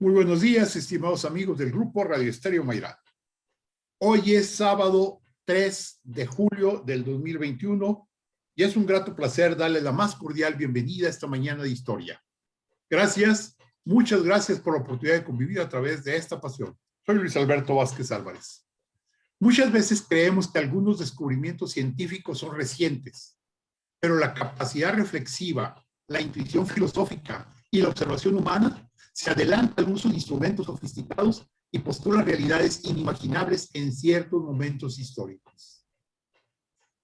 Muy buenos días, estimados amigos del grupo Radio Estéreo Mayral. Hoy es sábado 3 de julio del 2021 y es un grato placer darle la más cordial bienvenida a esta mañana de historia. Gracias, muchas gracias por la oportunidad de convivir a través de esta pasión. Soy Luis Alberto Vázquez Álvarez. Muchas veces creemos que algunos descubrimientos científicos son recientes, pero la capacidad reflexiva, la intuición filosófica y la observación humana se adelanta al uso de instrumentos sofisticados y postula realidades inimaginables en ciertos momentos históricos.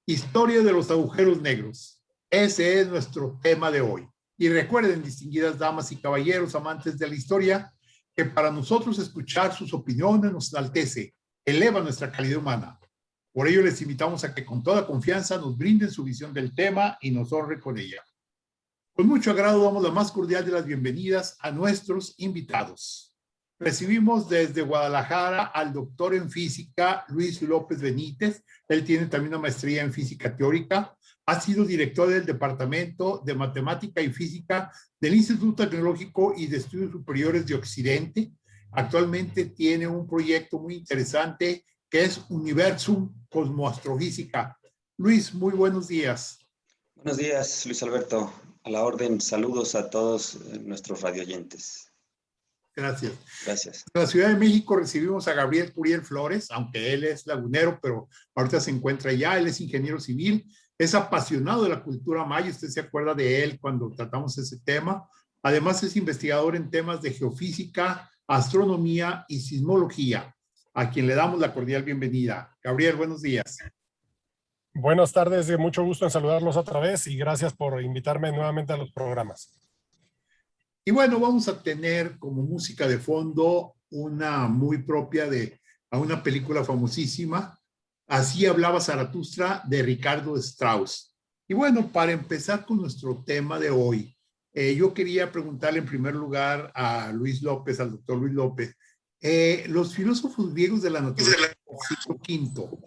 Historia de los agujeros negros. Ese es nuestro tema de hoy. Y recuerden, distinguidas damas y caballeros amantes de la historia, que para nosotros escuchar sus opiniones nos enaltece, eleva nuestra calidad humana. Por ello les invitamos a que con toda confianza nos brinden su visión del tema y nos honren con ella. Con mucho agrado damos la más cordial de las bienvenidas a nuestros invitados. Recibimos desde Guadalajara al doctor en física Luis López Benítez. Él tiene también una maestría en física teórica. Ha sido director del Departamento de Matemática y Física del Instituto Tecnológico y de Estudios Superiores de Occidente. Actualmente tiene un proyecto muy interesante que es Universum Cosmoastrofísica. Luis, muy buenos días. Buenos días, Luis Alberto. A la orden, saludos a todos nuestros radioyentes. Gracias. Gracias. En la Ciudad de México recibimos a Gabriel Curiel Flores, aunque él es lagunero, pero ahorita se encuentra allá. Él es ingeniero civil, es apasionado de la cultura maya. Usted se acuerda de él cuando tratamos ese tema. Además es investigador en temas de geofísica, astronomía y sismología, a quien le damos la cordial bienvenida. Gabriel, buenos días. Buenas tardes, de mucho gusto en saludarlos otra vez y gracias por invitarme nuevamente a los programas. Y bueno, vamos a tener como música de fondo una muy propia a una película famosísima, Así hablaba Zaratustra, de Ricardo Strauss. Y bueno, para empezar con nuestro tema de hoy, yo quería preguntarle en primer lugar a Luis López, al doctor Luis López, los filósofos griegos de la naturaleza del siglo V,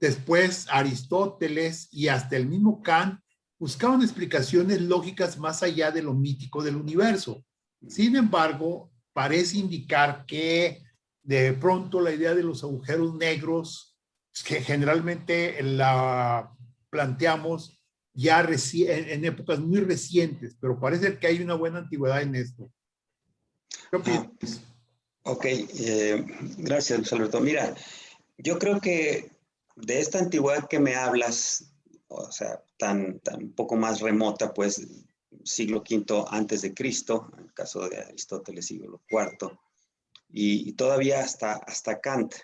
después Aristóteles y hasta el mismo Kant buscaban explicaciones lógicas más allá de lo mítico del universo. Sin embargo, parece indicar que de pronto la idea de los agujeros negros, que generalmente la planteamos ya en épocas muy recientes, pero parece que hay una buena antigüedad en esto. ¿Qué opinas? Ok, gracias, Luis Alberto. Mira, yo creo que de esta antigüedad que me hablas, o sea, tan un poco más remota, pues, siglo V antes de Cristo, en el caso de Aristóteles, siglo IV, y todavía hasta Kant.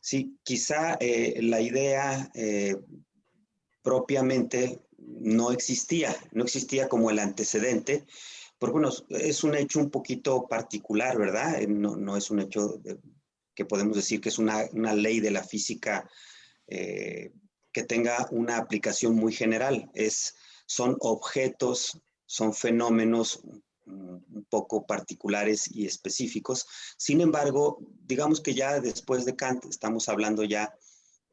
Sí, quizá la idea propiamente no existía como el antecedente, porque bueno, es un hecho un poquito particular, ¿verdad? No es un hecho que podemos decir que es una ley de la física que tenga una aplicación muy general. Son objetos, son fenómenos un poco particulares y específicos. Sin embargo, digamos que ya después de Kant, estamos hablando ya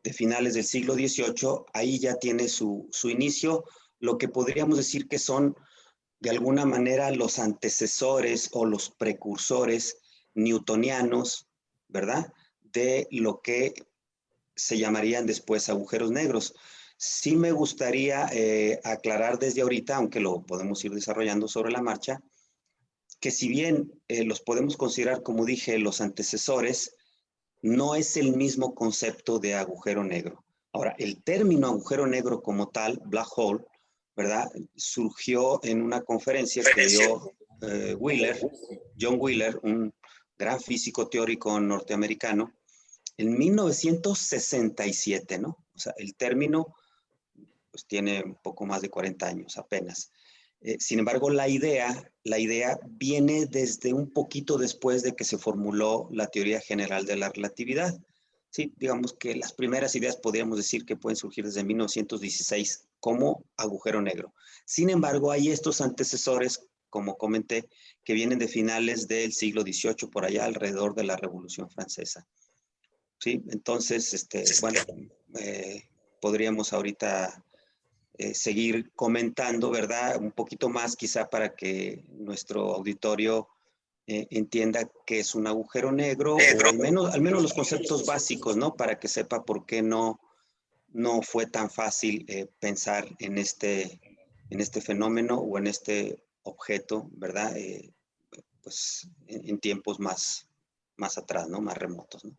de finales del siglo XVIII, ahí ya tiene su inicio, lo que podríamos decir que son de alguna manera los antecesores o los precursores newtonianos, ¿verdad? De lo que se llamarían después agujeros negros. Sí me gustaría aclarar desde ahorita, aunque lo podemos ir desarrollando sobre la marcha, que si bien los podemos considerar, como dije, los antecesores, no es el mismo concepto de agujero negro. Ahora, el término agujero negro como tal, black hole, ¿verdad? Surgió en una conferencia que dio John Wheeler, un gran físico teórico norteamericano, en 1967, ¿no? O sea, el término pues tiene un poco más de 40 años apenas. Sin embargo, la idea viene desde un poquito después de que se formuló la teoría general de la relatividad. Sí, digamos que las primeras ideas podríamos decir que pueden surgir desde 1916 como agujero negro. Sin embargo, hay estos antecesores, como comenté, que vienen de finales del siglo XVIII, por allá alrededor de la Revolución Francesa. Sí, entonces, bueno, podríamos ahorita seguir comentando, ¿verdad? Un poquito más quizá para que nuestro auditorio entienda qué es un agujero negro, o al menos los conceptos básicos, ¿no? Para que sepa por qué no fue tan fácil pensar en este fenómeno o en este objeto, ¿verdad? Pues en tiempos más atrás, ¿no? Más remotos, ¿no?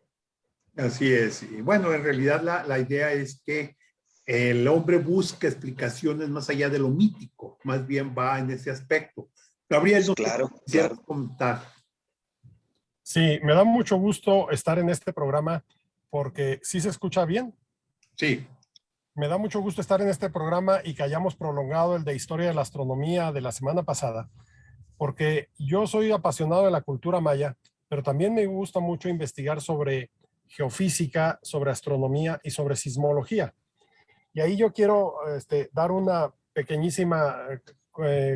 Así es. Y bueno, en realidad la idea es que el hombre busca explicaciones más allá de lo mítico, más bien va en ese aspecto. Gabriel, no Claro, te quisiera claro. comentar. Sí, me da mucho gusto estar en este programa porque sí se escucha bien. Sí. Me da mucho gusto estar en este programa y que hayamos prolongado el de Historia de la Astronomía de la semana pasada, porque yo soy apasionado de la cultura maya, pero también me gusta mucho investigar sobre geofísica, sobre astronomía y sobre sismología. Y ahí yo quiero dar una pequeñísima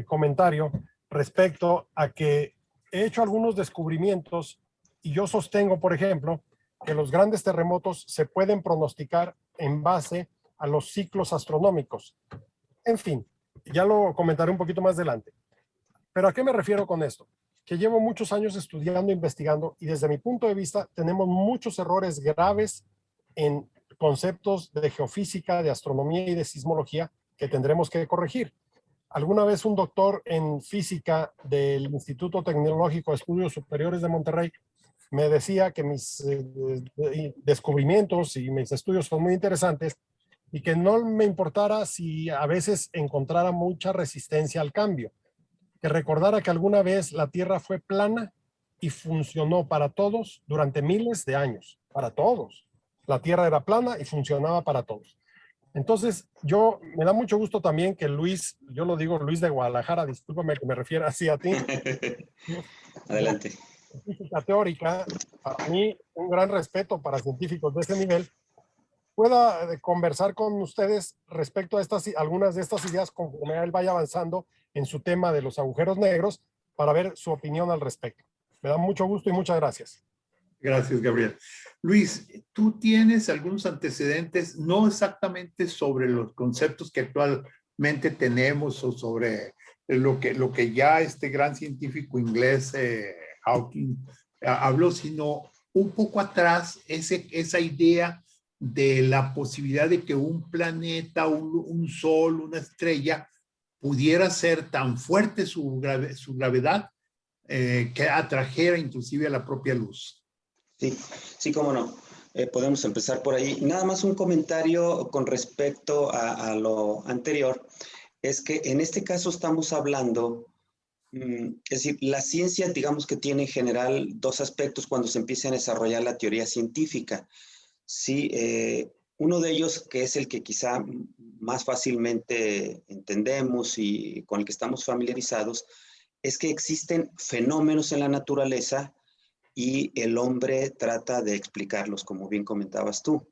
comentario respecto a que he hecho algunos descubrimientos y yo sostengo, por ejemplo, que los grandes terremotos se pueden pronosticar en base a los ciclos astronómicos. En fin, ya lo comentaré un poquito más adelante. Pero ¿a qué me refiero con esto? Que llevo muchos años estudiando, investigando, y desde mi punto de vista tenemos muchos errores graves en conceptos de geofísica, de astronomía y de sismología que tendremos que corregir. Alguna vez un doctor en física del Instituto Tecnológico de Estudios Superiores de Monterrey me decía que mis descubrimientos y mis estudios son muy interesantes y que no me importara si a veces encontrara mucha resistencia al cambio, que recordara que alguna vez la Tierra fue plana y funcionó para todos durante miles de años, para todos. La Tierra era plana y funcionaba para todos. Entonces, me da mucho gusto también que Luis, yo lo digo Luis de Guadalajara, discúlpame que me refiera así a ti. Adelante. Física teórica, para mí un gran respeto para científicos de ese nivel, pueda conversar con ustedes respecto a algunas de estas ideas conforme él vaya avanzando en su tema de los agujeros negros para ver su opinión al respecto. Me da mucho gusto y muchas gracias. Gracias, Gabriel. Luis, ¿tú tienes algunos antecedentes, no exactamente sobre los conceptos que actualmente tenemos o sobre lo que ya este gran científico inglés, Hawking, habló, sino un poco atrás, esa idea de la posibilidad de que un planeta, un sol, una estrella, pudiera ser tan fuerte su gravedad que atrajera inclusive a la propia luz? Sí, sí, cómo no. Podemos empezar por ahí. Nada más un comentario con respecto a lo anterior. Es que en este caso estamos hablando, es decir, la ciencia, digamos que tiene en general dos aspectos cuando se empieza a desarrollar la teoría científica. Sí, uno de ellos, que es el que quizá más fácilmente entendemos y con el que estamos familiarizados, es que existen fenómenos en la naturaleza y el hombre trata de explicarlos, como bien comentabas tú.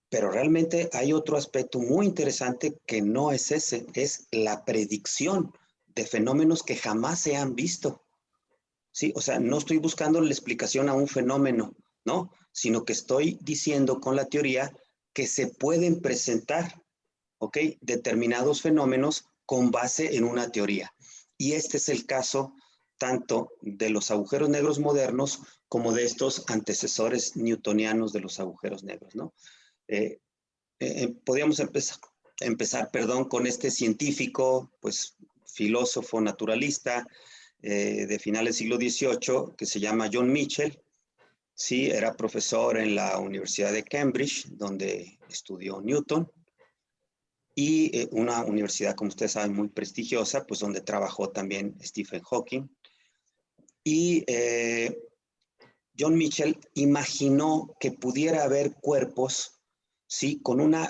Pero realmente hay otro aspecto muy interesante que no es ese, es la predicción de fenómenos que jamás se han visto. ¿Sí? O sea, no estoy buscando la explicación a un fenómeno, ¿no? Sino que estoy diciendo con la teoría que se pueden presentar, ¿ok? Determinados fenómenos con base en una teoría. Y este es el caso tanto de los agujeros negros modernos como de estos antecesores newtonianos de los agujeros negros, ¿no? Podríamos empezar, con este científico, pues filósofo naturalista de finales del siglo XVIII, que se llama John Michell. Sí, era profesor en la Universidad de Cambridge, donde estudió Newton, y una universidad, como ustedes saben, muy prestigiosa, pues donde trabajó también Stephen Hawking. Y John Michell imaginó que pudiera haber cuerpos, ¿sí?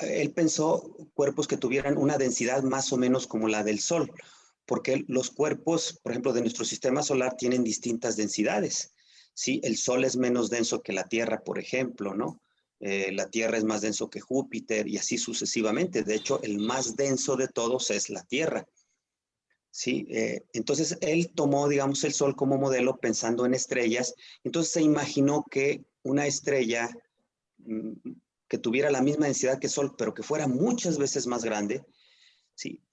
Él pensó cuerpos que tuvieran una densidad más o menos como la del Sol, porque los cuerpos, por ejemplo, de nuestro sistema solar tienen distintas densidades, ¿sí? El Sol es menos denso que la Tierra, por ejemplo, ¿no? La Tierra es más denso que Júpiter y así sucesivamente. De hecho, el más denso de todos es la Tierra. ¿Sí? Entonces él tomó, digamos, el Sol como modelo pensando en estrellas. Entonces se imaginó que una estrella que tuviera la misma densidad que el Sol, pero que fuera muchas veces más grande, ¿sí?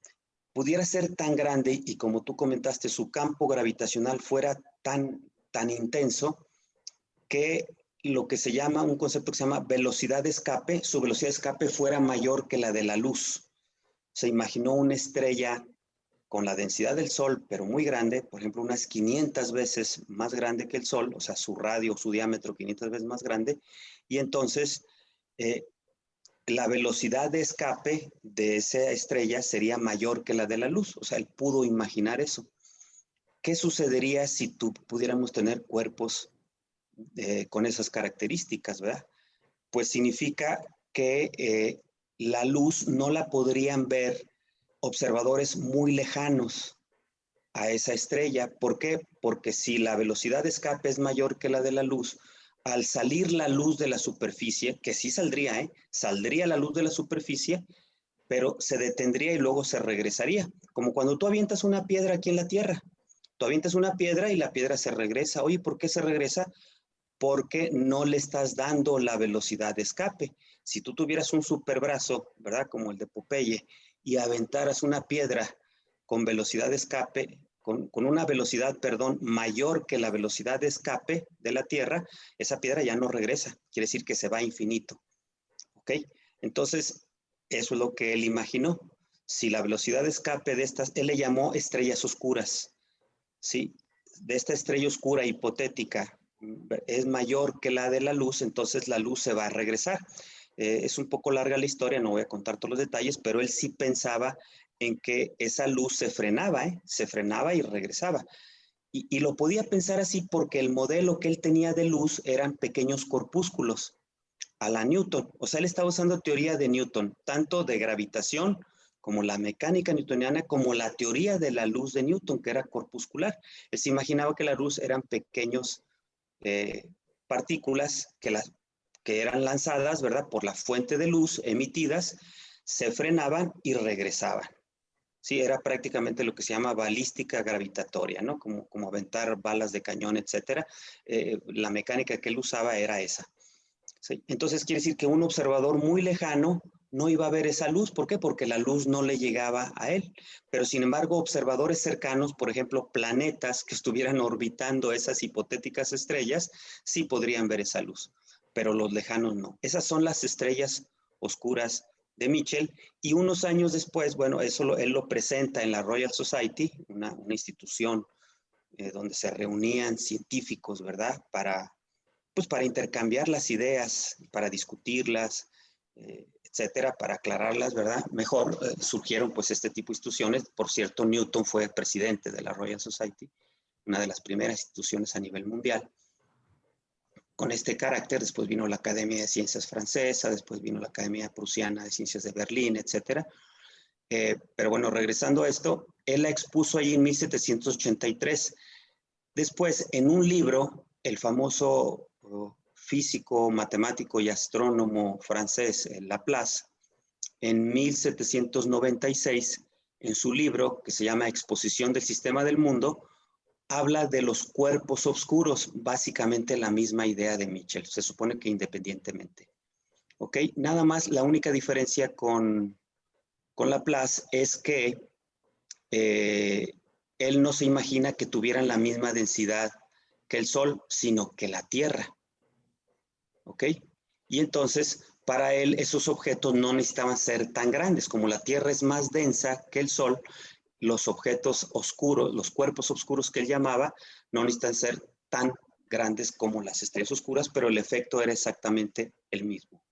Pudiera ser tan grande y como tú comentaste, su campo gravitacional fuera tan tan intenso que lo que se llama, un concepto que se llama velocidad de escape, su velocidad de escape fuera mayor que la de la luz. Se imaginó una estrella con la densidad del Sol, pero muy grande, por ejemplo, unas 500 veces más grande que el Sol, o sea, su radio, su diámetro 500 veces más grande, y entonces la velocidad de escape de esa estrella sería mayor que la de la luz. O sea, él pudo imaginar eso. ¿Qué sucedería si pudiéramos tener cuerpos con esas características, verdad? Pues significa que la luz no la podrían ver observadores muy lejanos a esa estrella. ¿Por qué? Porque si la velocidad de escape es mayor que la de la luz, al salir la luz de la superficie, que sí saldría, saldría la luz de la superficie, pero se detendría y luego se regresaría. Como cuando tú avientas una piedra aquí en la Tierra. Tú avientas una piedra y la piedra se regresa. Oye, ¿por qué se regresa? Porque no le estás dando la velocidad de escape. Si tú tuvieras un superbrazo, ¿verdad? Como el de Popeye, y aventaras una piedra con velocidad de escape, con una velocidad, perdón, mayor que la velocidad de escape de la Tierra, esa piedra ya no regresa. Quiere decir que se va a infinito. ¿Ok? Entonces, eso es lo que él imaginó. Si la velocidad de escape de estas, él le llamó estrellas oscuras, ¿sí? De esta estrella oscura hipotética es mayor que la de la luz, entonces la luz se va a regresar. Es un poco larga la historia, no voy a contar todos los detalles, pero él sí pensaba en que esa luz se frenaba, se frenaba y regresaba. Y lo podía pensar así porque el modelo que él tenía de luz eran pequeños corpúsculos a la Newton. O sea, él estaba usando teoría de Newton, tanto de gravitación como la mecánica newtoniana, como la teoría de la luz de Newton, que era corpuscular. Él se imaginaba que la luz eran pequeños partículas que eran lanzadas, ¿verdad? Por la fuente de luz emitidas, se frenaban y regresaban. Sí, era prácticamente lo que se llama balística gravitatoria, ¿no? Como aventar balas de cañón, etcétera. La mecánica que él usaba era esa. ¿Sí? Entonces quiere decir que un observador muy lejano no iba a ver esa luz. ¿Por qué? Porque la luz no le llegaba a él. Pero sin embargo, observadores cercanos, por ejemplo, planetas que estuvieran orbitando esas hipotéticas estrellas, sí podrían ver esa luz, pero los lejanos no. Esas son las estrellas oscuras de Mitchell, y unos años después, bueno, él lo presenta en la Royal Society, una institución donde se reunían científicos, ¿verdad? Pues para intercambiar las ideas, para discutirlas, etcétera, para aclararlas, ¿verdad? Mejor surgieron pues este tipo de instituciones. Por cierto, Newton fue presidente de la Royal Society, una de las primeras instituciones a nivel mundial. Con este carácter, después vino la Academia de Ciencias Francesa, después vino la Academia Prusiana de Ciencias de Berlín, etcétera. Pero bueno, regresando a esto, él la expuso allí en 1783. Después, en un libro, el famoso físico, matemático y astrónomo francés Laplace, en 1796, en su libro que se llama Exposición del Sistema del Mundo, habla de los cuerpos oscuros, básicamente la misma idea de Mitchell, se supone que independientemente. ¿Ok? Nada más, la única diferencia con Laplace es que él no se imagina que tuvieran la misma densidad que el Sol, sino que la Tierra. ¿Ok? Y entonces, para él, esos objetos no necesitaban ser tan grandes. Como la Tierra es más densa que el Sol, los objetos oscuros, los cuerpos oscuros que él llamaba, no necesitan ser tan grandes como las estrellas oscuras, pero el efecto era exactamente el mismo.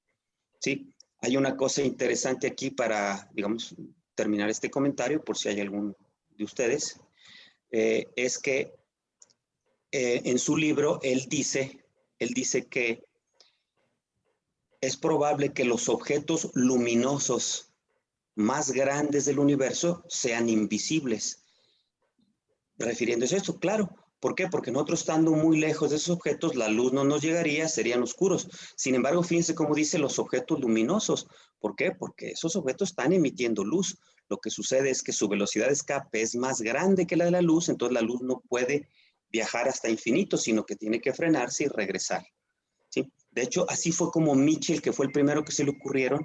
¿Sí? Hay una cosa interesante aquí para, digamos, terminar este comentario, por si hay algún de ustedes, es que en su libro él dice que es probable que los objetos luminosos más grandes del universo sean invisibles. Refiriéndose a esto, claro. ¿Por qué? Porque nosotros estando muy lejos de esos objetos, la luz no nos llegaría, serían oscuros. Sin embargo, fíjense cómo dice los objetos luminosos. ¿Por qué? Porque esos objetos están emitiendo luz. Lo que sucede es que su velocidad de escape es más grande que la de la luz, entonces la luz no puede viajar hasta infinito, sino que tiene que frenarse y regresar. ¿Sí? De hecho, así fue como Mitchell, que fue el primero que se le ocurrieron,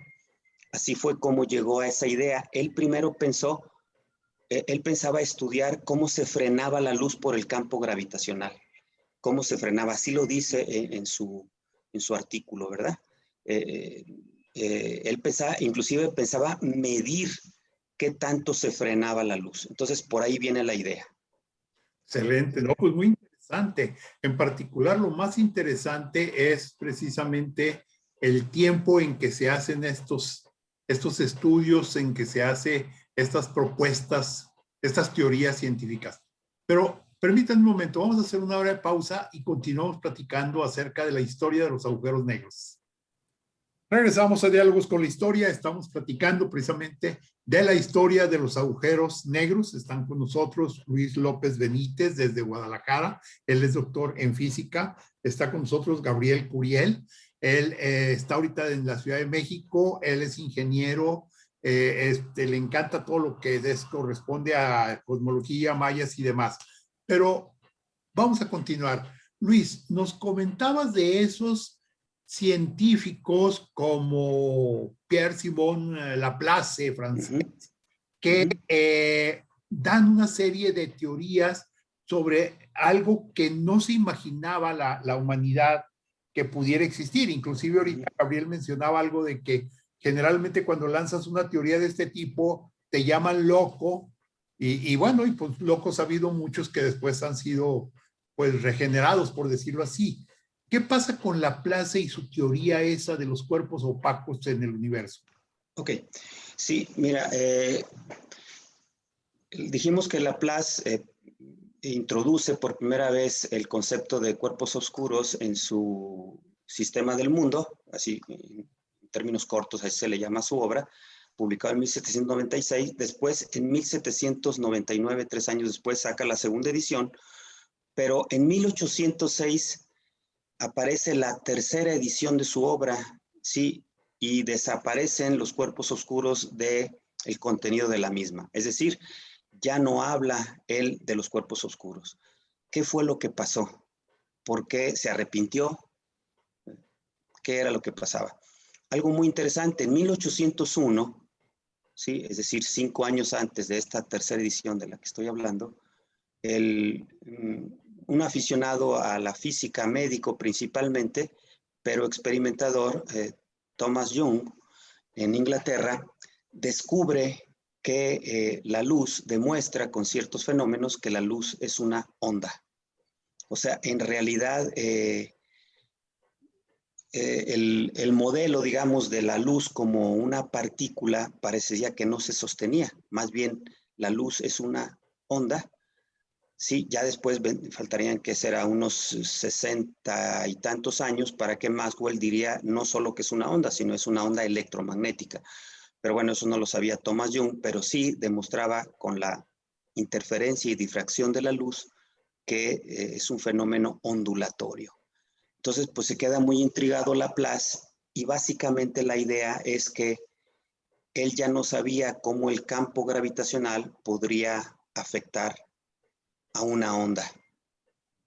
así fue como llegó a esa idea. Él primero pensó, él pensaba estudiar cómo se frenaba la luz por el campo gravitacional. cómo se frenaba. Así lo dice en su artículo, ¿verdad? Él inclusive pensaba medir qué tanto se frenaba la luz. Entonces, por ahí viene la idea. Excelente, no, pues muy interesante. En particular, lo más interesante es precisamente el tiempo en que se hacen estos estudios, en que se hacen estas propuestas, estas teorías científicas. Pero permítanme un momento, vamos a hacer una hora de pausa y continuamos platicando acerca de la historia de los agujeros negros. Regresamos a Diálogos con la Historia. Estamos platicando precisamente de la historia de los agujeros negros. Están con nosotros Luis López Benítez desde Guadalajara. Él es doctor en física. Está con nosotros Gabriel Curiel. Él está ahorita en la Ciudad de México. Él es ingeniero. Le encanta todo lo que corresponde a cosmología, mayas y demás. Pero vamos a continuar. Luis, nos comentabas de esos científicos como Pierre-Simon Laplace, francés, que dan una serie de teorías sobre algo que no se imaginaba la humanidad que pudiera existir. Inclusive ahorita Gabriel mencionaba algo de que generalmente cuando lanzas una teoría de este tipo te llaman loco y bueno, y pues locos ha habido muchos que después han sido pues regenerados, por decirlo así. ¿Qué pasa con Laplace y su teoría esa de los cuerpos opacos en el universo? Ok, sí, mira, dijimos que Laplace introduce por primera vez el concepto de cuerpos oscuros en su sistema del mundo, así en términos cortos, así se le llama su obra, publicado en 1796. Después, en 1799, 3 años después, saca la segunda edición, pero en 1806 aparece la tercera edición de su obra, sí, y desaparecen los cuerpos oscuros del contenido de la misma. Es decir, ya no habla él de los cuerpos oscuros. ¿Qué fue lo que pasó? ¿Por qué se arrepintió? ¿Qué era lo que pasaba? Algo muy interesante, en 1801, ¿sí? Es decir, 5 años antes de esta tercera edición de la que estoy hablando, un aficionado a la física, médico principalmente, pero experimentador, Thomas Young, en Inglaterra, descubre que la luz demuestra con ciertos fenómenos que la luz es una onda. O sea, en realidad el modelo, digamos, de la luz como una partícula parecía que no se sostenía. Más bien, la luz es una onda. Sí, ya después faltarían que será unos 60 y tantos años para que Maxwell diría no solo que es una onda, sino es una onda electromagnética. Pero bueno, eso no lo sabía Thomas Young, pero sí demostraba con la interferencia y difracción de la luz que es un fenómeno ondulatorio. Entonces, pues se queda muy intrigado Laplace y básicamente la idea es que él ya no sabía cómo el campo gravitacional podría afectar a una onda.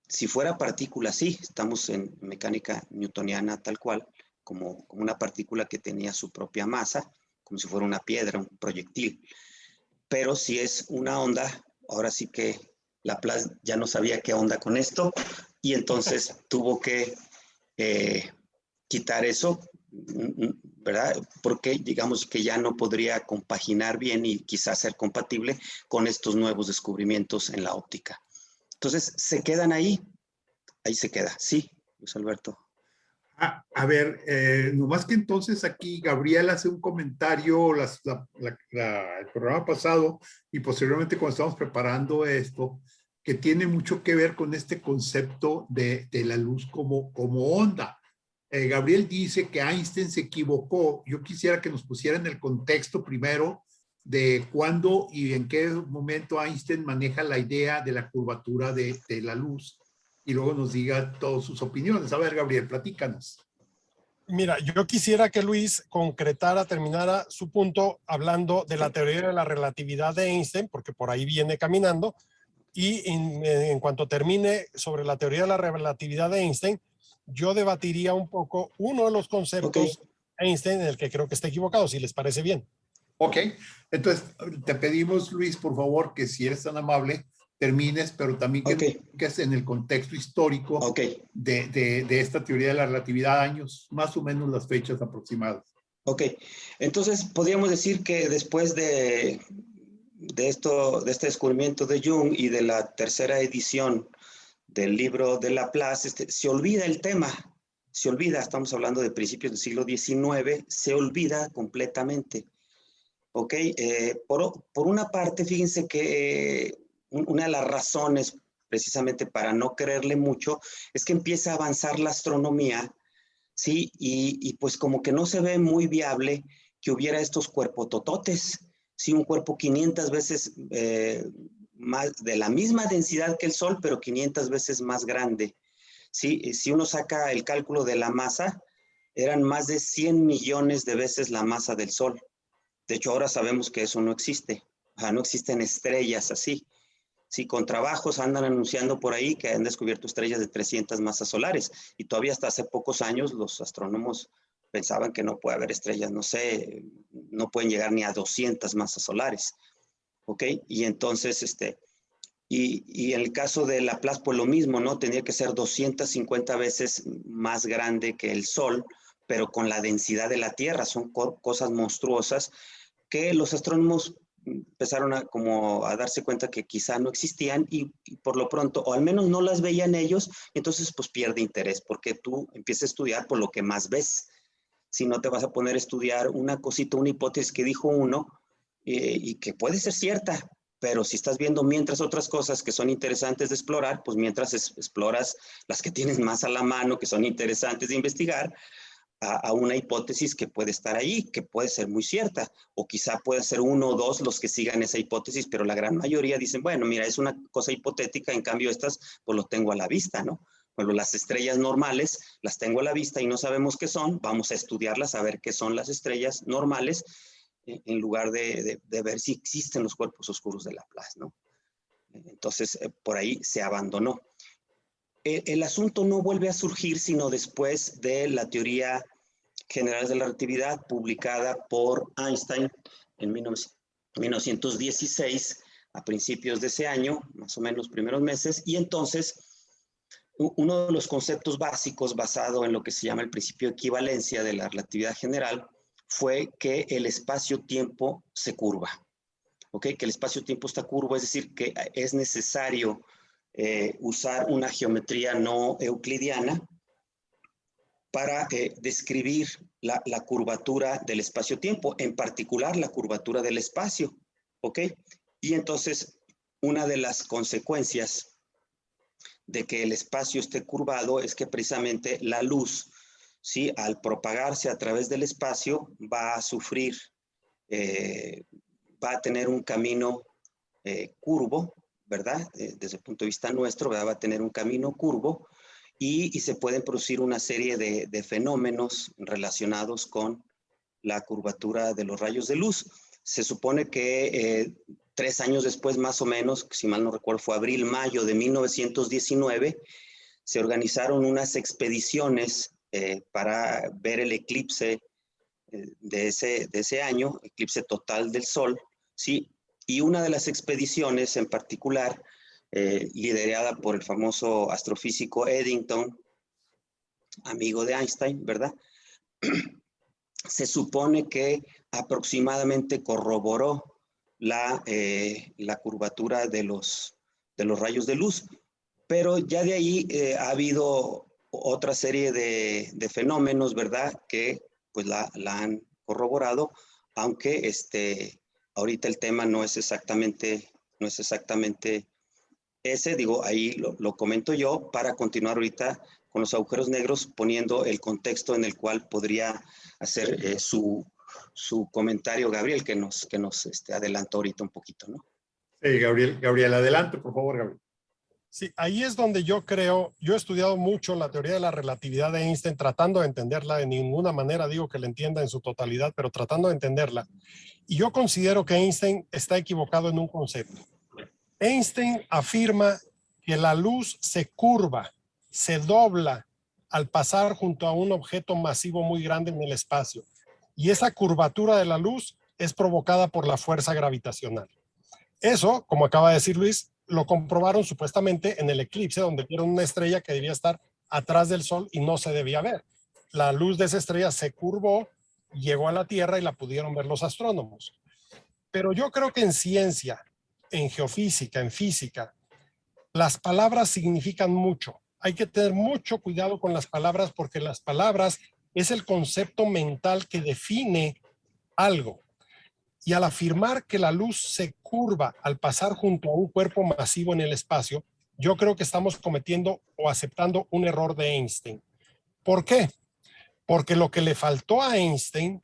Si fuera partícula, sí, estamos en mecánica newtoniana tal cual, como una partícula que tenía su propia masa, como si fuera una piedra, un proyectil. Pero si es una onda, ahora sí que Laplace ya no sabía qué onda con esto y entonces tuvo que quitar eso, ¿verdad? Porque digamos que ya no podría compaginar bien y quizás ser compatible con estos nuevos descubrimientos en la óptica. Entonces, se quedan ahí se queda. Sí, Luis Alberto. A ver, nomás que entonces aquí Gabriel hace un comentario el programa pasado y posteriormente cuando estamos preparando esto, que tiene mucho que ver con este concepto de la luz como onda. Gabriel dice que Einstein se equivocó. Yo quisiera que nos pusiera en el contexto primero de cuándo y en qué momento Einstein maneja la idea de la curvatura de la luz y luego nos diga todas sus opiniones. A ver, Gabriel, platícanos. Mira, yo quisiera que Luis terminara su punto hablando de la teoría de la relatividad de Einstein, porque por ahí viene caminando, y en cuanto termine sobre la teoría de la relatividad de Einstein, yo debatiría un poco uno de los conceptos de Einstein en el que creo que está equivocado, si les parece bien. Ok, entonces te pedimos, Luis, por favor, que si eres tan amable, termines, pero también que Ok. que es en el contexto histórico Ok. de esta teoría de la relatividad, años, más o menos las fechas aproximadas. Ok, entonces podríamos decir que después de este descubrimiento de Jung y de la tercera edición del libro de Laplace, se olvida el tema, se olvida, estamos hablando de principios del siglo XIX, se olvida completamente. Ok, por una parte, fíjense que una de las razones precisamente para no creerle mucho es que empieza a avanzar la astronomía. Sí, y pues como que no se ve muy viable que hubiera estos cuerpotototes, sí, un cuerpo 500 veces más, de la misma densidad que el Sol, pero 500 veces más grande. Sí, si uno saca el cálculo de la masa, eran más de 100 millones de veces la masa del Sol. De hecho, ahora sabemos que eso no existe. No existen estrellas así. Sí, con trabajos andan anunciando por ahí que han descubierto estrellas de 300 masas solares y todavía hasta hace pocos años los astrónomos pensaban que no puede haber estrellas, no sé, no pueden llegar ni a 200 masas solares, ¿ok? Y entonces, y en el caso de Laplace, pues lo mismo, ¿no? Tenía que ser 250 veces más grande que el Sol, pero con la densidad de la Tierra, son cosas monstruosas que los astrónomos empezaron como a darse cuenta que quizá no existían y por lo pronto, o al menos no las veían ellos, entonces pues pierde interés porque tú empiezas a estudiar por lo que más ves. Si no te vas a poner a estudiar una cosita, una hipótesis que dijo uno y que puede ser cierta, pero si estás viendo mientras otras cosas que son interesantes de explorar, pues mientras exploras las que tienes más a la mano, que son interesantes de investigar, a una hipótesis que puede estar ahí, que puede ser muy cierta, o quizá puede ser uno o dos los que sigan esa hipótesis, pero la gran mayoría dicen, bueno, mira, es una cosa hipotética, en cambio estas, pues lo tengo a la vista, ¿no? Bueno, las estrellas normales las tengo a la vista y no sabemos qué son, vamos a estudiarlas, a ver qué son las estrellas normales, en lugar de ver si existen los cuerpos oscuros de Laplace, ¿no? Entonces, por ahí se abandonó. El asunto no vuelve a surgir sino después de la teoría general de la relatividad publicada por Einstein en 1916, a principios de ese año, más o menos primeros meses, y entonces uno de los conceptos básicos basado en lo que se llama el principio de equivalencia de la relatividad general fue que el espacio-tiempo se curva. ¿Ok? Que el espacio-tiempo está curvo, es decir, que es necesario usar una geometría no euclidiana para describir la curvatura del espacio-tiempo, en particular la curvatura del espacio, ¿ok? Y entonces, una de las consecuencias de que el espacio esté curvado es que precisamente la luz, ¿sí? Al propagarse a través del espacio, va a sufrir, va a tener un camino curvo, ¿verdad? Desde el punto de vista nuestro, ¿verdad? Va a tener un camino curvo y se pueden producir una serie de fenómenos relacionados con la curvatura de los rayos de luz. Se supone que 3 años después, más o menos, si mal no recuerdo, fue abril-mayo de 1919, se organizaron unas expediciones para ver el eclipse de ese año, eclipse total del Sol, ¿sí? Y una de las expediciones en particular, liderada por el famoso astrofísico Eddington, amigo de Einstein, ¿verdad? Se supone que aproximadamente corroboró la curvatura de los rayos de luz, pero ya de ahí ha habido otra serie de fenómenos, ¿verdad? Que pues la han corroborado, aunque ahorita el tema no es exactamente ese, digo, ahí lo comento yo para continuar ahorita con los agujeros negros, poniendo el contexto en el cual podría hacer su comentario Gabriel, que nos adelantó ahorita un poquito, ¿no? Sí, Gabriel, adelante, por favor, Gabriel. Sí, ahí es donde yo creo, yo he estudiado mucho la teoría de la relatividad de Einstein, tratando de entenderla, de ninguna manera digo que la entienda en su totalidad, pero tratando de entenderla. Y yo considero que Einstein está equivocado en un concepto. Einstein afirma que la luz se curva, se dobla al pasar junto a un objeto masivo muy grande en el espacio. Y esa curvatura de la luz es provocada por la fuerza gravitacional. Eso, como acaba de decir Luis, lo comprobaron supuestamente en el eclipse, donde vieron una estrella que debía estar atrás del Sol y no se debía ver. La luz de esa estrella se curvó, llegó a la Tierra y la pudieron ver los astrónomos. Pero yo creo que en ciencia, en geofísica, en física, las palabras significan mucho. Hay que tener mucho cuidado con las palabras porque las palabras es el concepto mental que define algo. Y al afirmar que la luz se curva al pasar junto a un cuerpo masivo en el espacio, yo creo que estamos cometiendo o aceptando un error de Einstein. ¿Por qué? Porque lo que le faltó a Einstein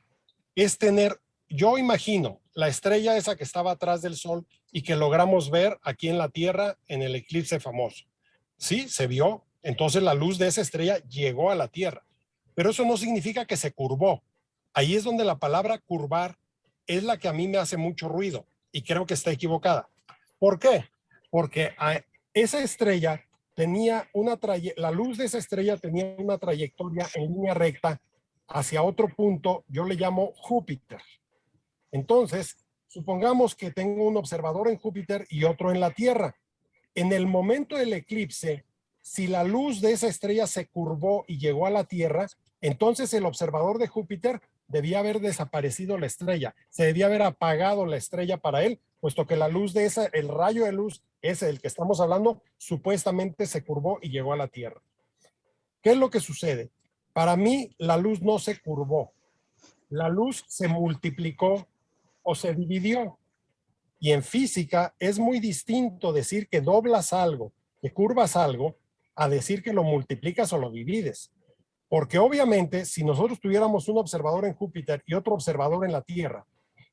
es tener, yo imagino, la estrella esa que estaba atrás del Sol y que logramos ver aquí en la Tierra en el eclipse famoso. Sí, se vio. Entonces la luz de esa estrella llegó a la Tierra. Pero eso no significa que se curvó. Ahí es donde la palabra curvar es la que a mí me hace mucho ruido y creo que está equivocada. ¿Por qué? Porque esa estrella tenía la luz de esa estrella tenía una trayectoria en línea recta hacia otro punto, yo le llamo Júpiter. Entonces, supongamos que tengo un observador en Júpiter y otro en la Tierra. En el momento del eclipse, si la luz de esa estrella se curvó y llegó a la Tierra, entonces el observador de Júpiter debía haber desaparecido la estrella, se debía haber apagado la estrella para él, puesto que la luz de esa, el rayo de luz ese del que estamos hablando, supuestamente se curvó y llegó a la Tierra. ¿Qué es lo que sucede? Para mí, la luz no se curvó. La luz se multiplicó o se dividió. Y en física es muy distinto decir que doblas algo, que curvas algo, a decir que lo multiplicas o lo divides. Porque obviamente, si nosotros tuviéramos un observador en Júpiter y otro observador en la Tierra,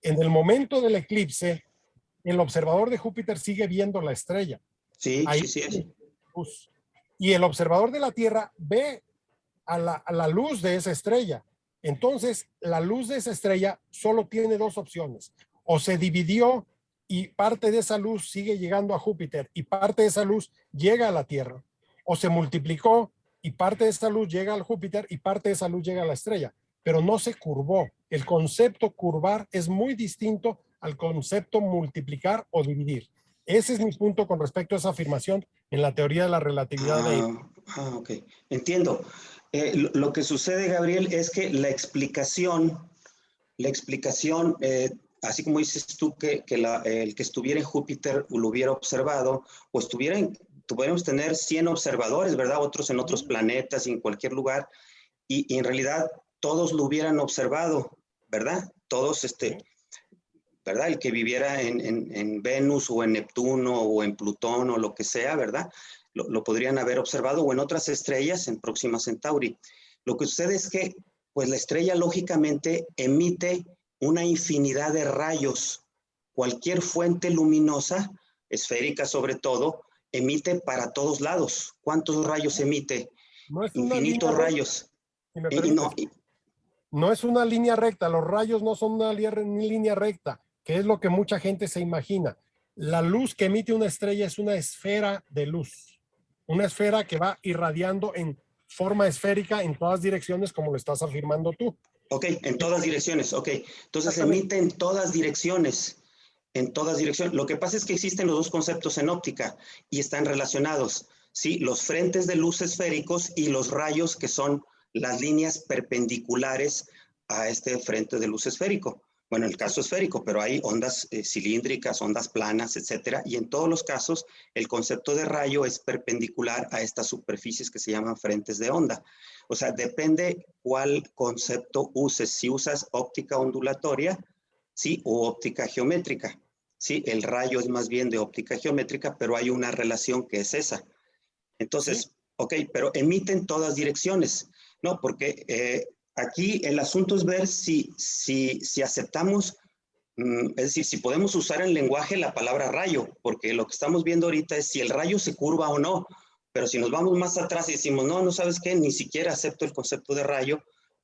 en el momento del eclipse, el observador de Júpiter sigue viendo la estrella. Sí, Ahí, sí. y el observador de la Tierra ve a la luz de esa estrella. Entonces, la luz de esa estrella solo tiene dos opciones. O se dividió y parte de esa luz sigue llegando a Júpiter y parte de esa luz llega a la Tierra. O se multiplicó y parte de esa luz llega al Júpiter y parte de esa luz llega a la estrella. Pero no se curvó. El concepto curvar es muy distinto al concepto multiplicar o dividir. Ese es mi punto con respecto a esa afirmación en la teoría de la relatividad de Einstein. Ok, entiendo. Lo que sucede, Gabriel, es que la explicación, así como dices tú que el que estuviera en Júpiter lo hubiera observado, o tuviéramos tener 100 observadores, ¿verdad? Otros en otros planetas y en cualquier lugar, y en realidad todos lo hubieran observado, ¿verdad? Todos, ¿verdad? El que viviera en Venus o en Neptuno o en Plutón o lo que sea, ¿verdad? Lo podrían haber observado, o en otras estrellas, en Próxima Centauri. Lo que sucede es que, pues la estrella lógicamente emite una infinidad de rayos. Cualquier fuente luminosa, esférica sobre todo, emite para todos lados. ¿Cuántos rayos emite? No es Infinitos rayos. Si me permites, no es una línea recta, los rayos no son una línea recta, que es lo que mucha gente se imagina. La luz que emite una estrella es una esfera de luz, una esfera que va irradiando en forma esférica en todas direcciones, como lo estás afirmando tú. Ok, en todas direcciones, ok. Entonces emite en todas direcciones, en todas direcciones. Lo que pasa es que existen los dos conceptos en óptica y están relacionados, ¿sí? Los frentes de luz esféricos y los rayos, que son las líneas perpendiculares a este frente de luz esférico. Bueno, en el caso esférico, pero hay ondas cilíndricas, ondas planas, etcétera. Y en todos los casos, el concepto de rayo es perpendicular a estas superficies que se llaman frentes de onda. O sea, depende cuál concepto uses. Si usas óptica ondulatoria, sí, o óptica geométrica. Sí, el rayo es más bien de óptica geométrica, pero hay una relación que es esa. Entonces, ¿sí? Ok, pero emite en todas direcciones. No, porque aquí el asunto es ver si aceptamos, es decir, si podemos usar en lenguaje la palabra rayo, porque lo que estamos viendo ahorita es si el rayo se curva o no. Pero si nos vamos más atrás y decimos, no sabes qué, ni siquiera acepto el concepto de rayo,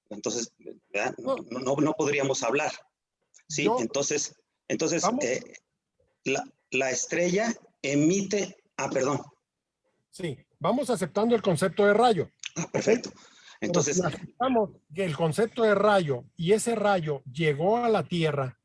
entonces no podríamos hablar. ¿Sí? Entonces la estrella emite, perdón. Sí, vamos aceptando el concepto de rayo. Perfecto. Entonces, si aceptamos que el concepto de rayo y ese rayo llegó a la Tierra,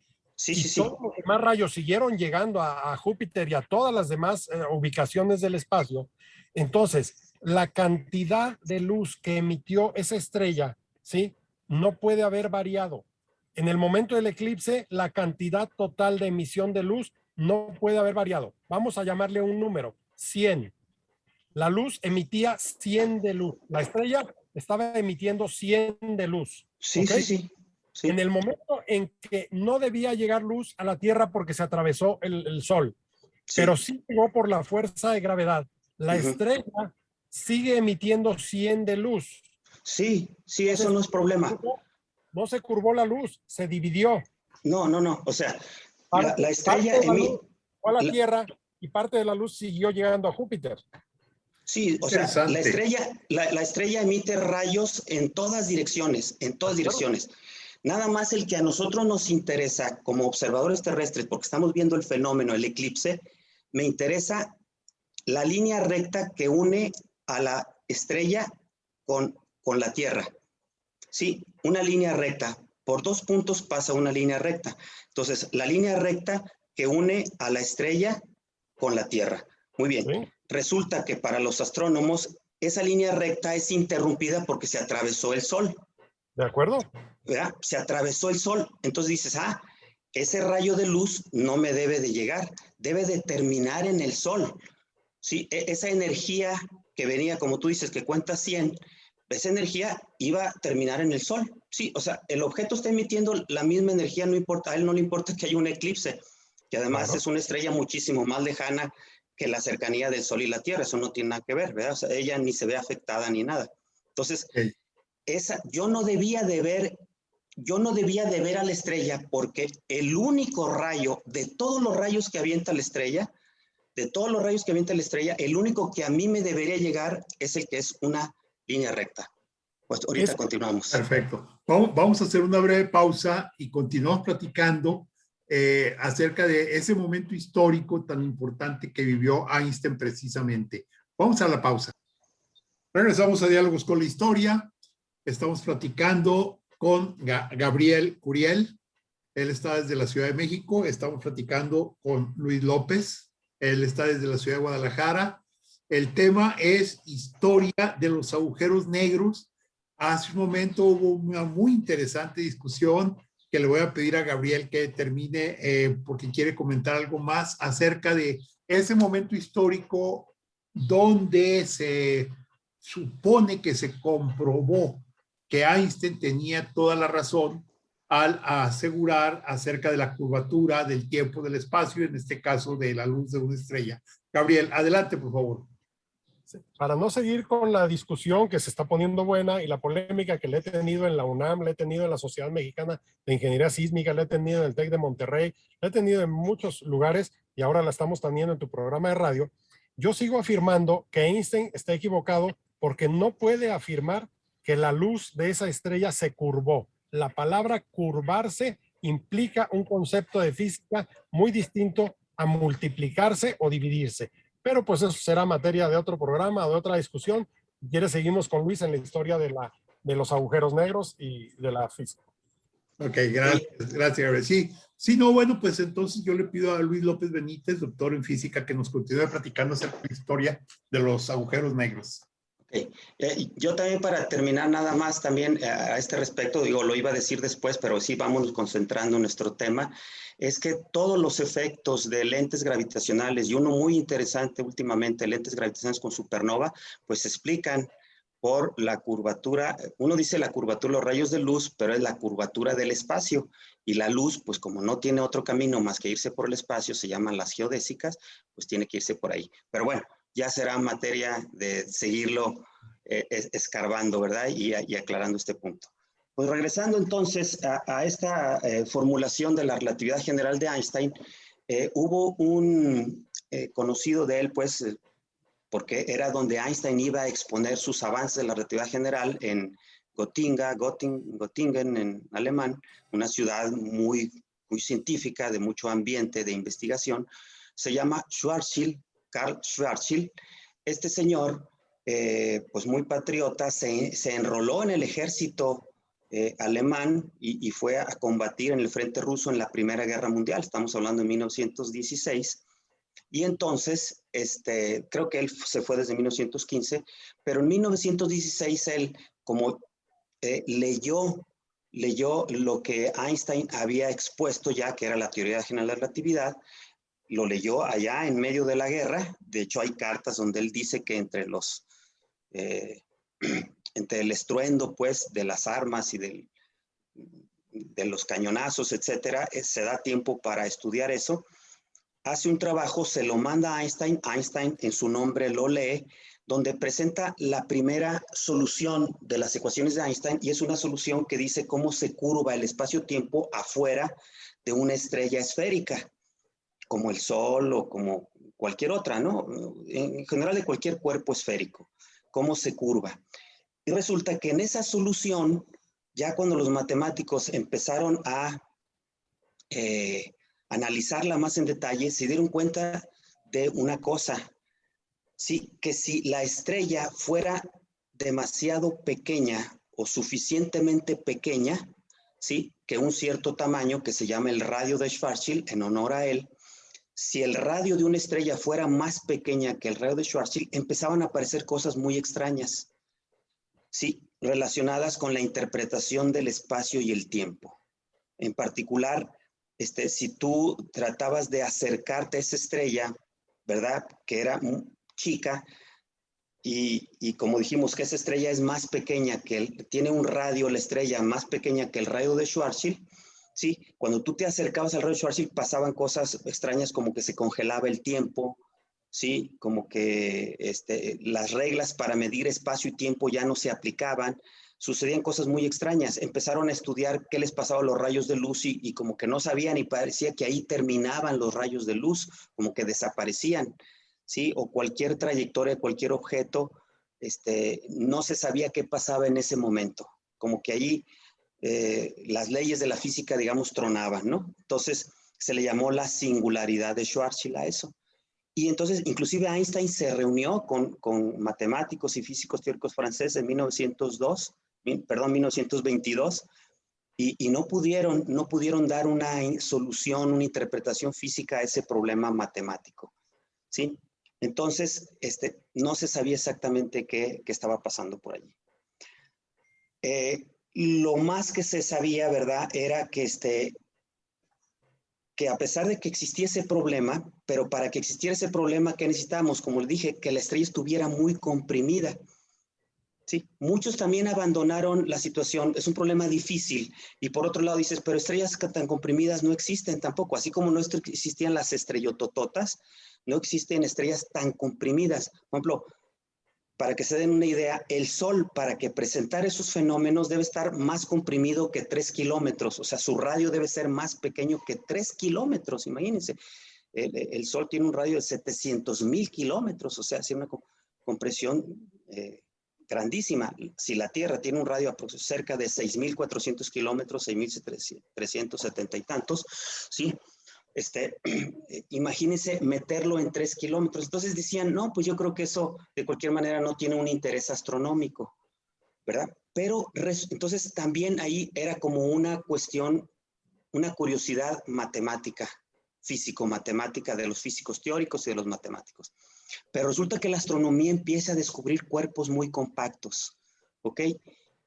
Sí, y sí, sí. todos los demás rayos siguieron llegando a Júpiter y a todas las demás ubicaciones del espacio, entonces la cantidad de luz que emitió esa estrella, ¿sí? No puede haber variado. En el momento del eclipse, la cantidad total de emisión de luz no puede haber variado. Vamos a llamarle un número, 100. La luz emitía 100 de luz. La estrella estaba emitiendo 100 de luz. Sí, ¿Ok? sí, sí. Sí. En el momento en que no debía llegar luz a la Tierra porque se atravesó el Sol, pero Sí. sí llegó por la fuerza de gravedad, la Ujú. estrella sigue emitiendo 100 de luz. Sí, sí, eso Entonces, no es problema. no se curvó la luz, se dividió. No, no, no. O sea, la Parte estrella de la luz fue a la la- Tierra y parte de la luz siguió llegando a Júpiter. sí, o sea, Interesante. la estrella emite rayos en todas direcciones, en todas direcciones. Nada más el que a nosotros nos interesa como observadores terrestres, porque estamos viendo el fenómeno, el eclipse, me interesa la línea recta que une a la estrella con la Tierra. Sí, una línea recta. Por 2 puntos pasa una línea recta. Entonces, la línea recta que une a la estrella con la Tierra. Muy bien. ¿Sí? Resulta que para los astrónomos esa línea recta es interrumpida porque se atravesó el Sol. ¿De acuerdo? ¿Verdad? Se atravesó el Sol. Entonces dices, ese rayo de luz no me debe de llegar, debe de terminar en el Sol. ¿Sí? Esa energía que venía, como tú dices, que cuenta 100, esa energía iba a terminar en el Sol. Sí, o sea, el objeto está emitiendo la misma energía, no importa, a él no le importa que haya un eclipse, que además Claro. es una estrella muchísimo más lejana que la cercanía del Sol y la Tierra, eso no tiene nada que ver, ¿verdad? O sea, ella ni se ve afectada ni nada. Entonces, Okay. yo no debía de ver a la estrella porque el único rayo de todos los rayos que avienta la estrella, el único que a mí me debería llegar es el que es una línea recta. Pues ahorita Es, continuamos. Perfecto. Vamos a hacer una breve pausa y continuamos platicando acerca de ese momento histórico tan importante que vivió Einstein precisamente. Vamos a la pausa. Regresamos a Diálogos con la Historia. Estamos platicando con Gabriel Curiel. Él está desde la Ciudad de México. Estamos platicando con Luis López. Él está desde la Ciudad de Guadalajara. El tema es historia de los agujeros negros. Hace un momento hubo una muy interesante discusión que le voy a pedir a Gabriel que termine porque quiere comentar algo más acerca de ese momento histórico donde se supone que se comprobó que Einstein tenía toda la razón al asegurar acerca de la curvatura del tiempo del espacio, en este caso de la luz de una estrella. Gabriel, adelante, por favor. Para no seguir con la discusión que se está poniendo buena y la polémica que le he tenido en la UNAM, le he tenido en la Sociedad Mexicana de Ingeniería Sísmica, le he tenido en el TEC de Monterrey, le he tenido en muchos lugares y ahora la estamos teniendo en tu programa de radio, yo sigo afirmando que Einstein está equivocado porque no puede afirmar que la luz de esa estrella se curvó. La palabra curvarse implica un concepto de física muy distinto a multiplicarse o dividirse. Pero pues eso será materia de otro programa, de otra discusión. Si quieres, seguimos con Luis en la historia de los agujeros negros y de la física. Ok, gracias, Gabriel. Sí, no, bueno, pues entonces yo le pido a Luis López Benítez, doctor en física, que nos continúe platicando acerca de la historia de los agujeros negros. Okay. Yo también para terminar nada más también a este respecto, digo, lo iba a decir después, pero sí vamos concentrando en nuestro tema, es que todos los efectos de lentes gravitacionales, y uno muy interesante últimamente, lentes gravitacionales con supernova, pues se explican por la curvatura, uno dice la curvatura de los rayos de luz, pero es la curvatura del espacio, y la luz, pues como no tiene otro camino más que irse por el espacio, se llaman las geodésicas, pues tiene que irse por ahí. Pero bueno, ya será materia de seguirlo escarbando, ¿verdad? Y aclarando este punto. Pues regresando entonces a esta formulación de la relatividad general de Einstein, hubo un conocido de él, pues, porque era donde Einstein iba a exponer sus avances de la relatividad general en Göttingen, en alemán, una ciudad muy, muy científica, de mucho ambiente, de investigación. Se llama Schwarzschild, Karl Schwarzschild. Este señor, pues muy patriota, se enroló en el ejército alemán y fue a combatir en el frente ruso en la Primera Guerra Mundial. Estamos hablando de 1916. Y entonces, creo que él se fue desde 1915, pero en 1916 él, como leyó lo que Einstein había expuesto ya, que era la teoría general de la relatividad, lo leyó allá en medio de la guerra. De hecho, hay cartas donde él dice que entre el estruendo, pues, de las armas y de los cañonazos, etcétera, se da tiempo para estudiar eso. Hace un trabajo, se lo manda a Einstein. Einstein en su nombre lo lee, donde presenta la primera solución de las ecuaciones de Einstein, y es una solución que dice cómo se curva el espacio-tiempo afuera de una estrella esférica, como el Sol o como cualquier otra, ¿no? En general de cualquier cuerpo esférico, cómo se curva. Y resulta que en esa solución, ya cuando los matemáticos empezaron a analizarla más en detalle, se dieron cuenta de una cosa, ¿sí? Que si la estrella fuera demasiado pequeña o suficientemente pequeña, ¿sí? Que un cierto tamaño que se llama el radio de Schwarzschild, en honor a él, si el radio de una estrella fuera más pequeña que el radio de Schwarzschild, empezaban a aparecer cosas muy extrañas, ¿sí? Relacionadas con la interpretación del espacio y el tiempo. En particular, si tú tratabas de acercarte a esa estrella, ¿verdad? Que era chica, y como dijimos que esa estrella es más pequeña, tiene un radio, la estrella más pequeña que el radio de Schwarzschild, ¿sí? Cuando tú te acercabas al radio de Schwarzschild pasaban cosas extrañas como que se congelaba el tiempo, ¿sí? Como que las reglas para medir espacio y tiempo ya no se aplicaban. Sucedían cosas muy extrañas. Empezaron a estudiar qué les pasaba a los rayos de luz y como que no sabían, y parecía que ahí terminaban los rayos de luz, como que desaparecían, ¿sí? O cualquier trayectoria, cualquier objeto, no se sabía qué pasaba en ese momento. Como que ahí las leyes de la física, digamos, tronaban, ¿no? Entonces se le llamó la singularidad de Schwarzschild a eso. Y entonces, inclusive Einstein se reunió con matemáticos y físicos teóricos franceses en 1922, y no pudieron dar una solución, una interpretación física a ese problema matemático, ¿sí? Entonces, no se sabía exactamente qué estaba pasando por allí. Lo más que se sabía, ¿verdad?, era que a pesar de que existía ese problema, pero para que existiera ese problema, ¿qué necesitábamos? Como le dije, que la estrella estuviera muy comprimida, ¿sí? Muchos también abandonaron la situación, es un problema difícil, y por otro lado dices, pero estrellas tan comprimidas no existen tampoco, así como no existían las estrellotototas, no existen estrellas tan comprimidas. Por ejemplo, para que se den una idea, el Sol, para que presentara esos fenómenos, debe estar más comprimido que 3 kilómetros. O sea, su radio debe ser más pequeño que 3 kilómetros. Imagínense, el Sol tiene un radio de 700,000 kilómetros. O sea, es una compresión grandísima. Si la Tierra tiene un radio cerca de 6,400 kilómetros, 6,370 y tantos, ¿sí? Imagínense meterlo en 3 kilómetros. Entonces decían, no, pues yo creo que eso de cualquier manera no tiene un interés astronómico, ¿verdad? Pero entonces también ahí era como una cuestión, una curiosidad matemática, físico-matemática de los físicos teóricos y de los matemáticos. Pero resulta que la astronomía empieza a descubrir cuerpos muy compactos, ¿ok?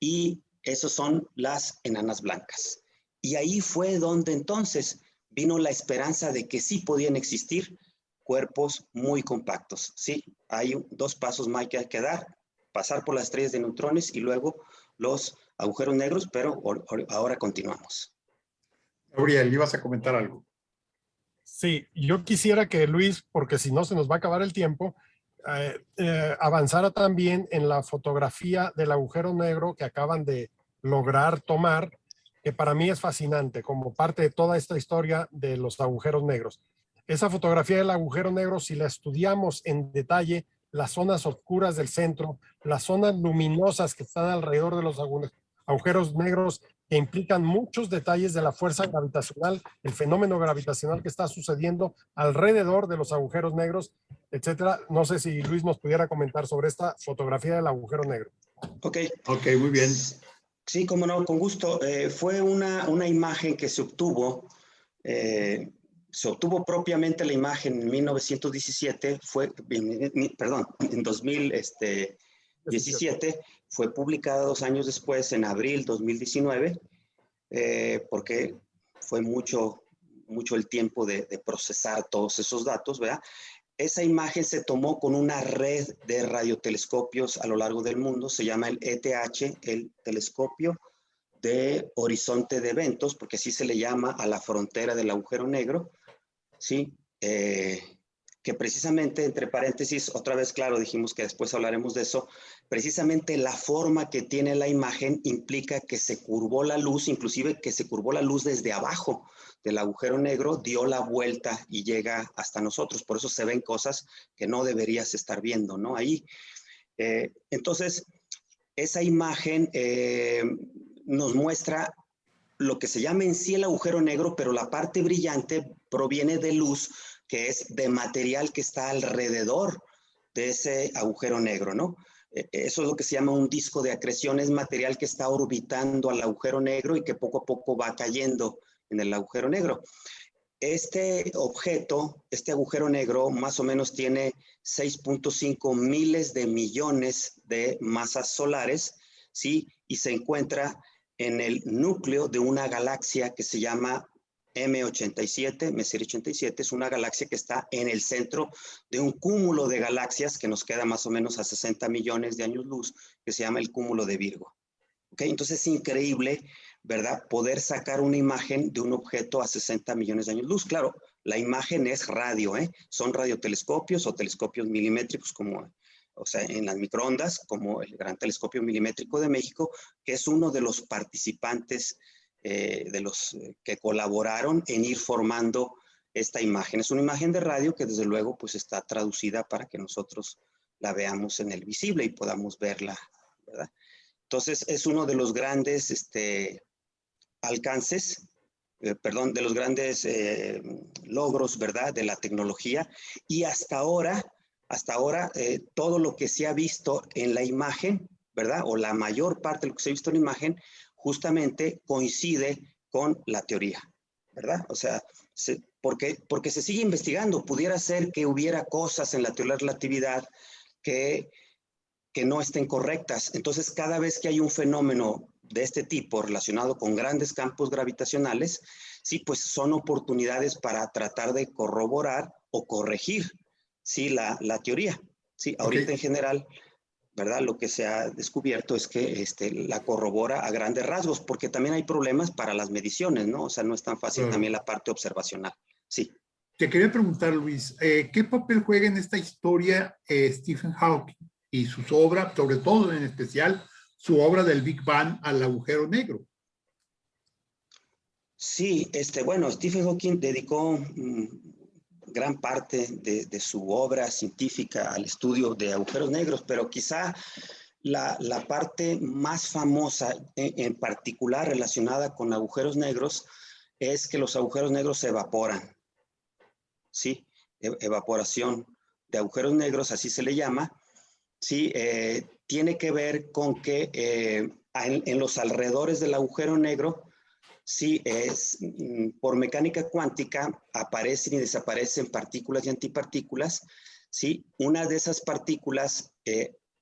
Y esos son las enanas blancas. Y ahí fue donde entonces vino la esperanza de que sí podían existir cuerpos muy compactos, ¿sí? Hay 2 pasos más que hay que dar, pasar por las estrellas de neutrones y luego los agujeros negros, pero ahora continuamos. Gabriel, ibas a comentar algo. Sí, yo quisiera que Luis, porque si no se nos va a acabar el tiempo, avanzara también en la fotografía del agujero negro que acaban de lograr tomar, que para mí es fascinante como parte de toda esta historia de los agujeros negros. Esa fotografía del agujero negro, si la estudiamos en detalle, las zonas oscuras del centro, las zonas luminosas que están alrededor de los agujeros negros, que implican muchos detalles de la fuerza gravitacional, el fenómeno gravitacional que está sucediendo alrededor de los agujeros negros, etcétera. No sé si Luis nos pudiera comentar sobre esta fotografía del agujero negro. Ok, muy bien. Sí, cómo no, con gusto. Fue una imagen que se obtuvo propiamente la imagen en 1917, perdón, en 2017, fue publicada 2 años después, en abril 2019, porque fue mucho el tiempo de procesar todos esos datos, ¿verdad? Esa imagen se tomó con una red de radiotelescopios a lo largo del mundo, se llama el ETH, el telescopio de horizonte de eventos, porque así se le llama a la frontera del agujero negro, ¿sí? Que precisamente, entre paréntesis, otra vez, claro, dijimos que después hablaremos de eso, precisamente la forma que tiene la imagen implica que se curvó la luz, inclusive que se curvó la luz desde abajo del agujero negro, dio la vuelta y llega hasta nosotros. Por eso se ven cosas que no deberías estar viendo, ¿no? Ahí. Entonces, esa imagen nos muestra lo que se llama en sí el agujero negro, pero la parte brillante proviene de luz, que es de material que está alrededor de ese agujero negro, ¿no? Eso es lo que se llama un disco de acreción, es material que está orbitando al agujero negro y que poco a poco va cayendo en el agujero negro. Este objeto, este agujero negro, más o menos tiene 6.5 miles de millones de masas solares, ¿sí? Y se encuentra en el núcleo de una galaxia que se llama M87, Messier 87, es una galaxia que está en el centro de un cúmulo de galaxias que nos queda más o menos a 60 millones de años luz, que se llama el cúmulo de Virgo. ¿Okay? Entonces es increíble, ¿verdad? Poder sacar una imagen de un objeto a 60 millones de años luz. Claro, la imagen es radio, ¿eh? Son radiotelescopios o telescopios milimétricos como, o sea, en las microondas, como el Gran Telescopio Milimétrico de México, que es uno de los participantes, de los que colaboraron en ir formando esta imagen. Es una imagen de radio que desde luego pues está traducida para que nosotros la veamos en el visible y podamos verla, ¿verdad? Entonces, es uno de los grandes alcances, perdón, de los grandes logros, ¿verdad?, de la tecnología. Y hasta ahora, todo lo que se ha visto en la imagen, ¿verdad?, o la mayor parte de lo que se ha visto en la imagen, justamente coincide con la teoría, ¿verdad? O sea, porque se sigue investigando. Pudiera ser que hubiera cosas en la teoría de la relatividad que no estén correctas. Entonces, cada vez que hay un fenómeno de este tipo relacionado con grandes campos gravitacionales, sí, pues son oportunidades para tratar de corroborar o corregir, sí, la teoría. Sí, ahorita en general, ¿verdad? Lo que se ha descubierto es que la corrobora a grandes rasgos, porque también hay problemas para las mediciones, ¿no? O sea, no es tan fácil también la parte observacional. Sí. Te quería preguntar, Luis, ¿qué papel juega en esta historia Stephen Hawking y sus obras, sobre todo en especial su obra del Big Bang al agujero negro? Sí, bueno, Stephen Hawking dedicó gran parte de su obra científica al estudio de agujeros negros, pero quizá la parte más famosa, en particular relacionada con agujeros negros, es que los agujeros negros se evaporan. Sí, evaporación de agujeros negros, así se le llama. Sí, tiene que ver con que en los alrededores del agujero negro, sí, por mecánica cuántica aparecen y desaparecen partículas y antipartículas. Sí, una de esas partículas,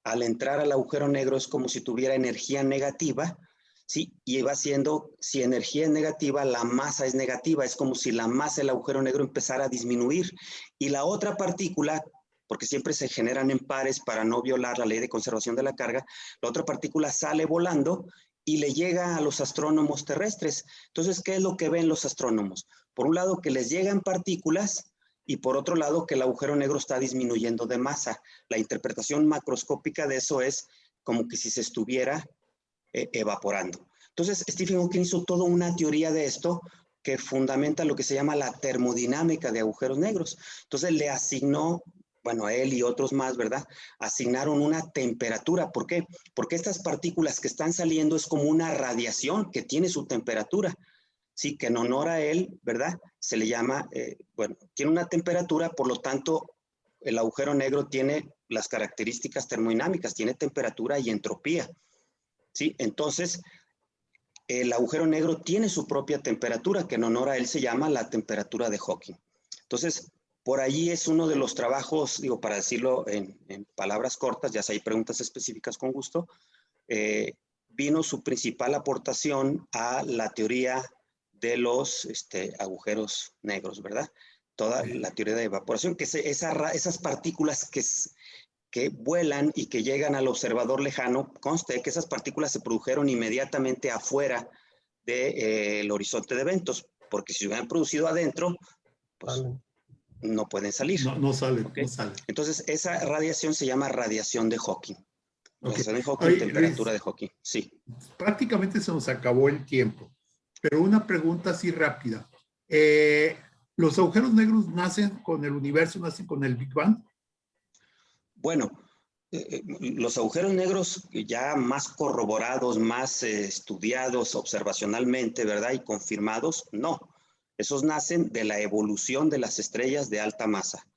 al entrar al agujero negro, es como si tuviera energía negativa. Sí, y va siendo, si energía es negativa, la masa es negativa. Es como si la masa del agujero negro empezara a disminuir. Y la otra partícula, porque siempre se generan en pares para no violar la ley de conservación de la carga, la otra partícula sale volando y le llega a los astrónomos terrestres. Entonces, ¿qué es lo que ven los astrónomos? Por un lado, que les llegan partículas, y por otro lado, que el agujero negro está disminuyendo de masa. La interpretación macroscópica de eso es como que si se estuviera evaporando. Entonces, Stephen Hawking hizo toda una teoría de esto que fundamenta lo que se llama la termodinámica de agujeros negros. Entonces, le asignó, bueno, a él y otros más, ¿verdad? Asignaron una temperatura. ¿Por qué? Porque estas partículas que están saliendo es como una radiación que tiene su temperatura. Sí, que en honor a él, ¿verdad? Se le llama, bueno, tiene una temperatura, por lo tanto, el agujero negro tiene las características termodinámicas, tiene temperatura y entropía. ¿Sí? Entonces, el agujero negro tiene su propia temperatura, que en honor a él se llama la temperatura de Hawking. Entonces, por ahí es uno de los trabajos, digo, para decirlo en palabras cortas, ya si hay preguntas específicas con gusto, vino su principal aportación a la teoría de los agujeros negros, ¿verdad? Toda la teoría de evaporación, que esas partículas que vuelan y que llegan al observador lejano, conste que esas partículas se produjeron inmediatamente afuera del horizonte de eventos, porque si se hubieran producido adentro, pues no pueden salir. No salen, ¿Okay? No salen. Entonces, esa radiación se llama radiación de Hawking. Radiación de Hawking, Oye, temperatura Luis, de Hawking, sí. Prácticamente se nos acabó el tiempo, pero una pregunta así rápida. ¿Los agujeros negros nacen con el universo, nacen con el Big Bang? Bueno, los agujeros negros ya más corroborados, más estudiados observacionalmente, ¿verdad? Y confirmados, no. Esos nacen de la evolución de las estrellas de alta masa.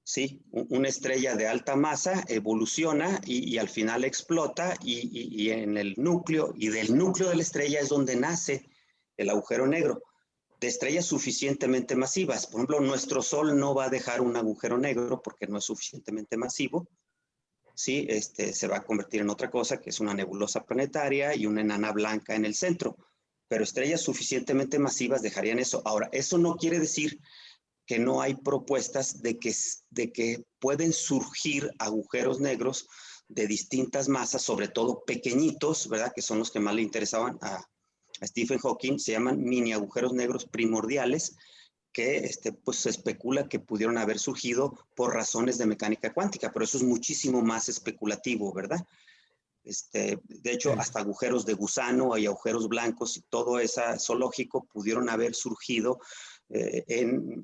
Sí, una estrella de alta masa evoluciona y al final explota y en el núcleo, y del núcleo de la estrella es donde nace el agujero negro. De estrellas suficientemente masivas. Por ejemplo, nuestro Sol no va a dejar un agujero negro porque no es suficientemente masivo. Sí, se va a convertir en otra cosa, que es una nebulosa planetaria y una enana blanca en el centro. Pero estrellas suficientemente masivas dejarían eso. Ahora, eso no quiere decir que no hay propuestas de que pueden surgir agujeros negros de distintas masas, sobre todo pequeñitos, ¿verdad? Que son los que más le interesaban a Stephen Hawking. Se llaman mini agujeros negros primordiales, que pues se especula que pudieron haber surgido por razones de mecánica cuántica, pero eso es muchísimo más especulativo, ¿verdad? De hecho, hasta agujeros de gusano y agujeros blancos y todo eso zoológico pudieron haber surgido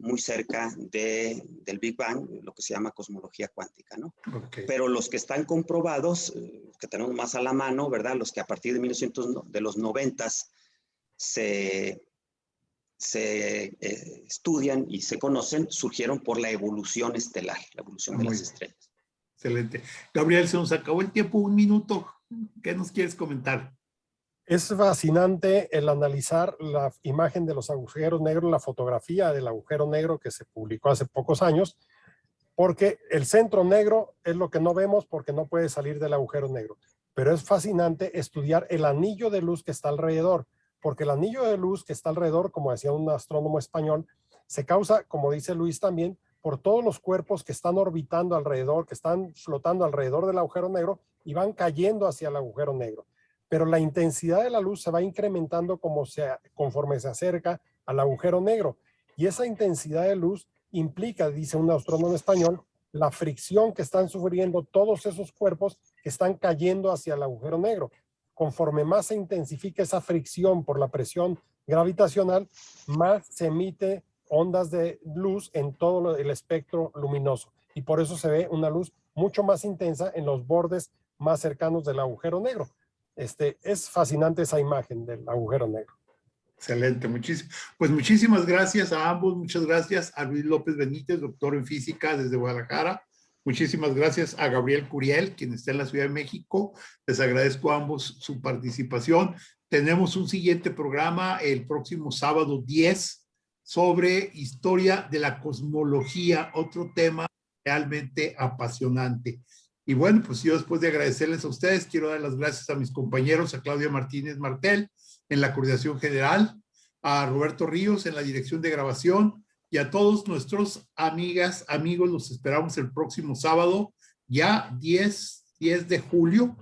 muy cerca del Big Bang, lo que se llama cosmología cuántica, ¿no? Okay. Pero los que están comprobados, que tenemos más a la mano, ¿verdad? Los que a partir de los 90s se estudian y se conocen, surgieron por la evolución estelar, la evolución de las estrellas. Excelente. Gabriel, se nos acabó el tiempo, 1 minuto. ¿Qué nos quieres comentar? Es fascinante el analizar la imagen de los agujeros negros, la fotografía del agujero negro que se publicó hace pocos años, porque el centro negro es lo que no vemos porque no puede salir del agujero negro. Pero es fascinante estudiar el anillo de luz que está alrededor, porque el anillo de luz que está alrededor, como decía un astrónomo español, se causa, como dice Luis también, por todos los cuerpos que están orbitando alrededor, que están flotando alrededor del agujero negro y van cayendo hacia el agujero negro. Pero la intensidad de la luz se va incrementando conforme se acerca al agujero negro. Y esa intensidad de luz implica, dice un astrónomo español, la fricción que están sufriendo todos esos cuerpos que están cayendo hacia el agujero negro. Conforme más se intensifica esa fricción por la presión gravitacional, más se emite ondas de luz en todo el espectro luminoso. Y por eso se ve una luz mucho más intensa en los bordes más cercanos del agujero negro. Es fascinante esa imagen del agujero negro. Excelente, pues muchísimas gracias a ambos, muchas gracias a Luis López Benítez, doctor en física desde Guadalajara, muchísimas gracias a Gabriel Curiel, quien está en la Ciudad de México, les agradezco a ambos su participación. Tenemos un siguiente programa el próximo sábado 10 sobre historia de la cosmología, otro tema realmente apasionante. Y bueno, pues yo después de agradecerles a ustedes, quiero dar las gracias a mis compañeros, a Claudia Martínez Martel en la coordinación general, a Roberto Ríos en la dirección de grabación y a todos nuestros amigas, amigos, los esperamos el próximo sábado, ya 10 de julio,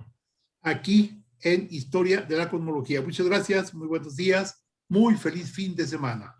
aquí en Historia de la Cosmología. Muchas gracias, muy buenos días, muy feliz fin de semana.